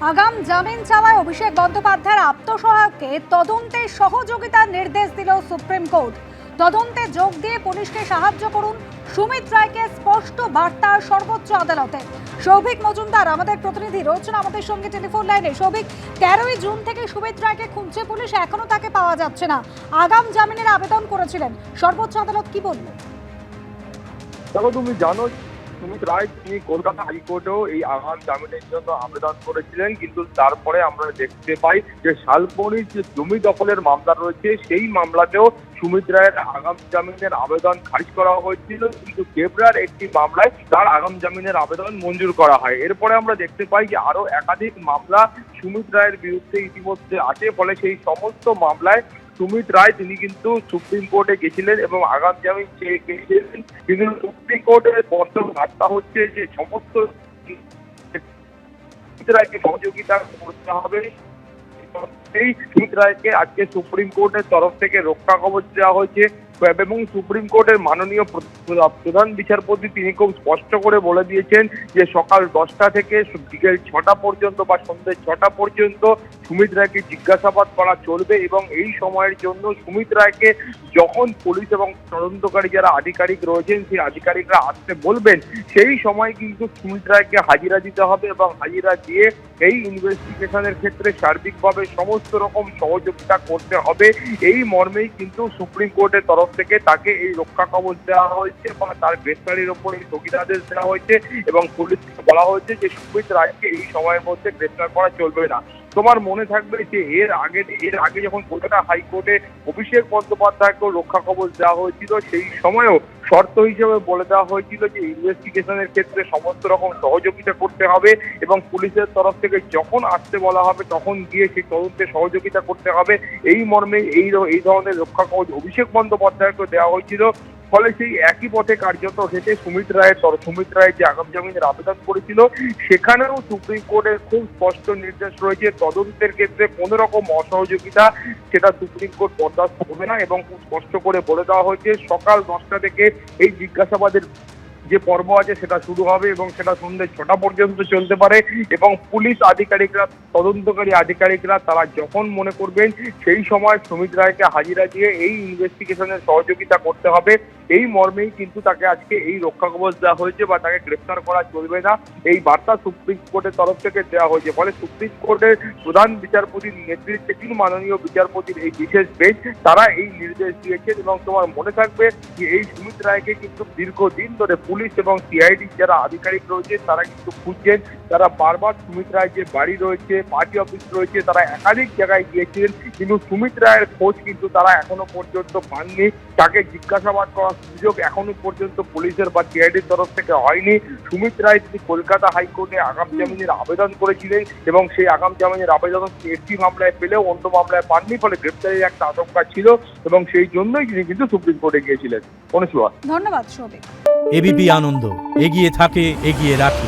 আগাম জামিন চাওয়ায় অভিষেক বন্দ্যোপাধ্যায়ের আত্মসহায়ককে তদন্তে সহযোগিতার নির্দেশ দিল সুপ্রিম কোর্ট। তদন্তে যোগ দিয়ে পুলিশকে সাহায্য করুন, সুমিত রায়কে স্পষ্ট বার্তা সর্বোচ্চ আদালতে। সৌভিক মজুমদার আমাদের প্রতিনিধি রয়েছেন আমাদের সঙ্গে টেলিফোন লাইনে। সৌভিক, 13ই জুন থেকে সুমিত রায়কে খুঁজছে পুলিশ, এখনো তাকে পাওয়া যাচ্ছে না। আগাম জামিনের আবেদন করেছিলেন, সর্বোচ্চ আদালত কি বলল? দেখো, তুমি জানো সুমিত রায় তিনি কলকাতা হাইকোর্টেও এই আগাম জামিনের জন্য আবেদন করেছিলেন, কিন্তু তারপরে আমরা দেখতে পাই যে শালবনির যে জমি দখলের মামলা রয়েছে সেই মামলাতেও সুমিত রায়ের আগাম জামিনের আবেদন খারিজ করা হয়েছিল, কিন্তু কেবরার একটি মামলায় তার আগাম জামিনের আবেদন মঞ্জুর করা হয়। এরপরে আমরা দেখতে পাই যে আরো একাধিক মামলা সুমিত রায়ের বিরুদ্ধে ইতিমধ্যে আছে, ফলে সেই সমস্ত মামলায় সুমিত রায় তিনি কিন্তু সুপ্রিম কোর্টে গেছিলেন এবং আগাম জামিন চেয়ে গেছিলেন, কিন্তু সুপ্রিম কোর্টের স্পষ্ট বার্তা হচ্ছে যে সমস্ত সুমিত রায়কে সহযোগিতা করতে হবে। এই সুমিত রায়কে আজকে সুপ্রিম কোর্টের তরফ থেকে রক্ষা কবচ দেওয়া হয়েছে এবং সুপ্রিম কোর্টের মাননীয় প্রধান বিচারপতি তিনি খুব স্পষ্ট করে বলে দিয়েছেন যে সকাল 10টা থেকে বিকেল 6টা পর্যন্ত বা সন্ধ্যে 6টা পর্যন্ত সুমিত রায়কে জিজ্ঞাসাবাদ করা চলবে এবং এই সময়ের জন্য সুমিত রায়কে যখন পুলিশ এবং তদন্তকারী যারা আধিকারিক রয়েছেন সেই আধিকারিকরা আসতে বলবেন, সেই সময় কিন্তু সুমিত রায়কে হাজিরা দিতে হবে এবং হাজিরা দিয়ে এই ইনভেস্টিগেশনের ক্ষেত্রে সার্বিকভাবে সমস্ত রকম সহযোগিতা করতে হবে। এই মর্মেই কিন্তু সুপ্রিম কোর্টের তরফ থেকে তাকে এই রক্ষা কবচ দেওয়া হয়েছে বা তার গ্রেফতারির ওপর এই স্থগিতাদেশ দেওয়া হয়েছে এবং পুলিশকে বলা হয়েছে যে সুমিত রায়কে এই সময়ের মধ্যে গ্রেফতার করা চলবে না। তোমার মনে থাকবে যে এর আগে যখন কলকাতা হাইকোর্টে অভিষেক বন্দ্যোপাধ্যায়কেও রক্ষা কবচ দেওয়া হয়েছিল, সেই সময়েও শর্ত হিসেবে বলে দেওয়া হয়েছিল যে ইনভেস্টিগেশনের ক্ষেত্রে সমস্ত রকম সহযোগিতা করতে হবে এবং পুলিশের তরফ থেকে যখন আসতে বলা হবে তখন গিয়ে সেই তদন্তে সহযোগিতা করতে হবে। এই মর্মে এই ধরনের রক্ষা কবচ অভিষেক বন্দ্যোপাধ্যায়কে দেওয়া হয়েছিল। ফলে সেই একই পথে কার্যত হেঁটে সুমিত রায়ের যে আগাম জামিনের আবেদন করেছিল সেখানেও সুপ্রিম কোর্টের খুব স্পষ্ট নির্দেশ রয়েছে, তদন্তের ক্ষেত্রে কোনো রকম অসহযোগিতা সেটা সুপ্রিম কোর্ট বরদাস্ত করবে না এবং খুব স্পষ্ট করে বলে দেওয়া হয়েছে সকাল 10টা থেকে এই জিজ্ঞাসাবাদের যে পর্ব আছে সেটা শুরু হবে এবং সেটা সন্ধ্যে 6টা পর্যন্ত চলতে পারে এবং পুলিশ আধিকারিকরা তদন্তকারী আধিকারিকরা তারা যখন মনে করবেন সেই সময় সুমিত রায়কে হাজিরা দিয়ে এই ইনভেস্টিগেশনের সহযোগিতা করতে হবে। এই মর্মেই কিন্তু তাকে আজকে এই রক্ষা কবচ দেওয়া হয়েছে বা তাকে গ্রেফতার করা চলবে না, এই বার্তা সুপ্রিম কোর্টের তরফ থেকে দেওয়া হয়েছে। ফলে সুপ্রিম কোর্টের প্রধান বিচারপতির নেতৃত্বে তিন মাননীয় বিচারপতির এই বিশেষ বেঞ্চ তারা এই নির্দেশ দিয়েছেন এবং তোমার মনে থাকবে যে এই সুমিত রায়কে কিন্তু দীর্ঘদিন ধরে পুলিশ এবং সিআইডি যারা আধিকারিক রয়েছে তারা কিন্তু খুঁজছেন। তারা বারবার সুমিত রায় যে বাড়ি রয়েছে, পার্টি অফিস রয়েছে, তারা একাধিক জায়গায় গিয়েছিলেন, কিন্তু সুমিত রায়ের খোঁজ কিন্তু তারা এখনো পর্যন্ত পাননি। তাকে জিজ্ঞাসাবাদ করার সুযোগ এখনো পর্যন্ত পুলিশের বা সিআইডির তরফ থেকে হয়নি। সুমিত রায় তিনি কলকাতা হাইকোর্টে আগাম জামিনের আবেদন করেছিলেন এবং সেই আগাম জামিনের আবেদন একটি মামলায় পেলেও অন্য মামলায় পাননি, ফলে গ্রেপ্তারির একটা আশঙ্কা ছিল এবং সেই জন্যই তিনি কিন্তু সুপ্রিম কোর্টে গিয়েছিলেন। অনুসুয়া, ধন্যবাদ সৌভিক। এবিপি আনন্দ এগিয়ে থাকে, এগিয়ে রাখে।